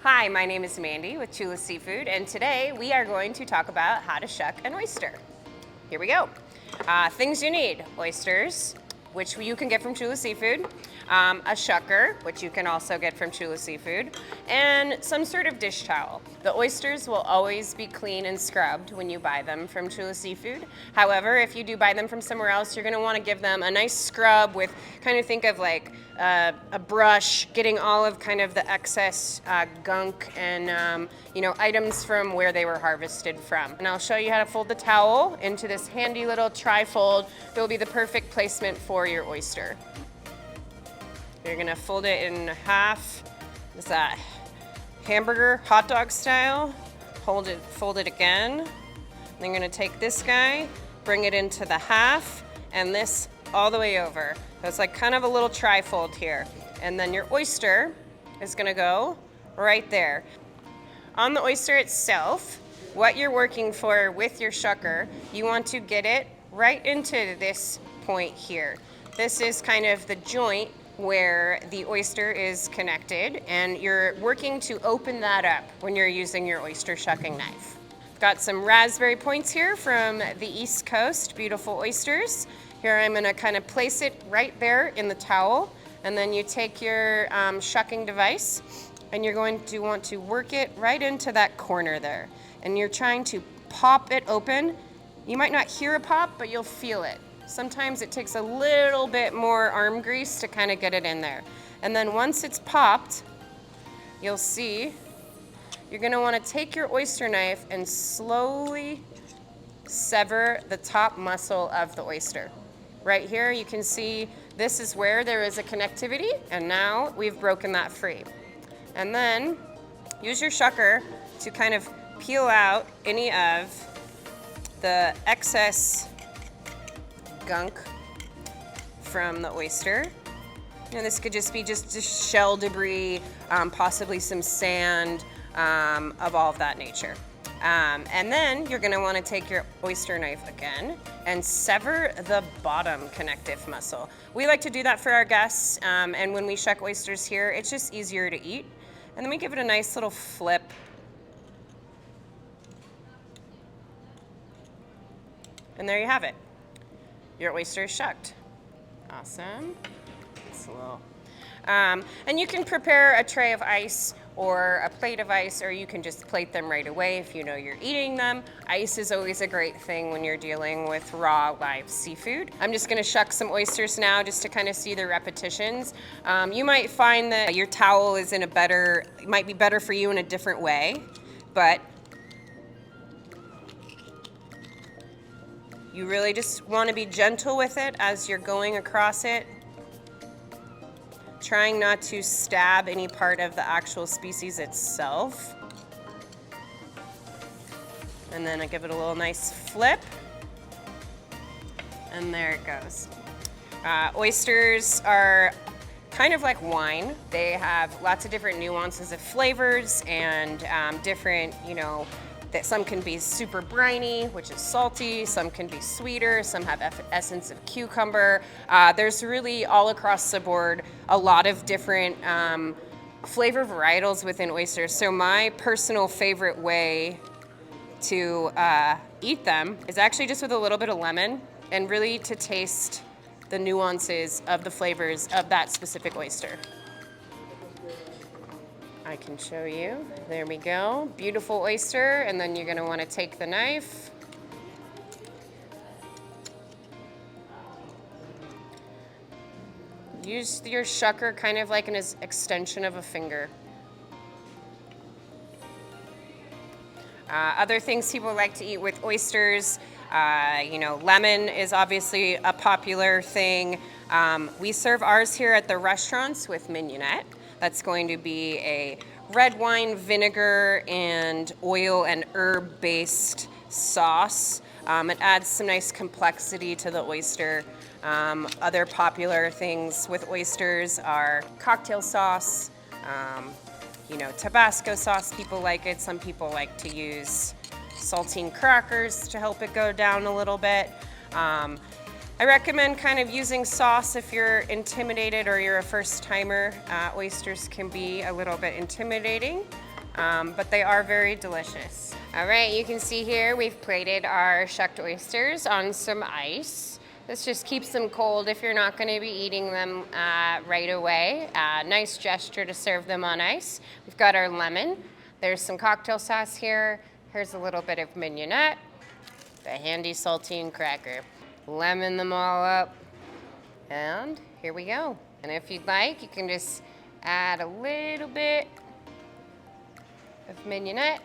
Hi, my name is Mandy with Chula Seafood, and today we are going to talk about how to shuck an oyster. Here we go. Things you need: oysters, which you can get from Chula Seafood, a shucker, which you can also get from Chula Seafood, and some sort of dish towel. The oysters will always be clean and scrubbed when you buy them from Chula Seafood. However, if you do buy them from somewhere else, you're going to want to give them a nice scrub with, kind of think of like a brush, getting all of kind of the excess gunk and items from where they were harvested from. And I'll show you how to fold the towel into this handy little tri-fold that will be the perfect placement for your oyster. You're gonna fold it in half. Is that hamburger, hot dog style? Fold it again. Then you're gonna take this guy, bring it into the half, and this all the way over. So it's like kind of a little tri-fold here. And then your oyster is gonna go right there. On the oyster itself, what you're working for with your shucker, you want to get it right into this point here. This is kind of the joint where the oyster is connected, and you're working to open that up when you're using your oyster shucking knife. Got some raspberry points here from the East Coast, beautiful oysters. Here I'm gonna kind of place it right there in the towel, and then you take your shucking device and you're going to want to work it right into that corner there. And you're trying to pop it open. You might not hear a pop, but you'll feel it. Sometimes it takes a little bit more arm grease to kind of get it in there. And then once it's popped, you'll see you're gonna wanna take your oyster knife and slowly sever the top muscle of the oyster. Right here, you can see this is where there is a connectivity, and now we've broken that free. And then use your shucker to kind of peel out any of the excess gunk from the oyster. And this could just be just shell debris, possibly some sand, of all of that nature. And then you're gonna wanna take your oyster knife again and sever the bottom connective muscle. We like to do that for our guests, and when we shuck oysters here, it's just easier to eat. And then we give it a nice little flip. And there you have it. Your oyster is shucked. Awesome. It's a little, and you can prepare a tray of ice or a plate of ice, or you can just plate them right away if you know you're eating them. Ice is always a great thing when you're dealing with raw, live seafood. I'm just gonna shuck some oysters now just to kind of see the repetitions. You might find that your towel is might be better for you in a different way, but you really just want to be gentle with it as you're going across it, trying not to stab any part of the actual species itself. And then I give it a little nice flip, and there it goes. Oysters are kind of like wine. They have lots of different nuances of flavors and different, that some can be super briny, which is salty, some can be sweeter, some have essence of cucumber. There's really, all across the board, a lot of different flavor varietals within oysters. So my personal favorite way to eat them is actually just with a little bit of lemon, and really to taste the nuances of the flavors of that specific oyster. I can show you. There we go. Beautiful oyster, and then you're gonna wanna take the knife. Use your shucker kind of like an extension of a finger. Other things people like to eat with oysters, lemon is obviously a popular thing. We serve ours here at the restaurants with mignonette. That's going to be a red wine, vinegar, and oil and herb-based sauce. It adds some nice complexity to the oyster. Other popular things with oysters are cocktail sauce, Tabasco sauce, people like it. Some people like to use saltine crackers to help it go down a little bit. I recommend kind of using sauce if you're intimidated or you're a first timer. Oysters can be a little bit intimidating. but they are very delicious. All right, you can see here we've plated our shucked oysters on some ice. This just keeps them cold if you're not going to be eating them right away. Nice gesture to serve them on ice. We've got our lemon. There's some cocktail sauce here. Here's a little bit of mignonette, a handy saltine cracker. Lemon them all up, and here we go. And if you'd like, you can just add a little bit of mignonette.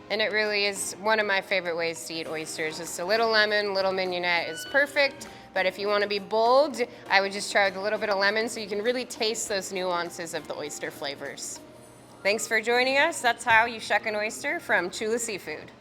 And it really is one of my favorite ways to eat oysters. Just a little lemon, little mignonette is perfect. But if you want to be bold, I would just try with a little bit of lemon so you can really taste those nuances of the oyster flavors. Thanks for joining us. That's how you shuck an oyster from Chula Seafood.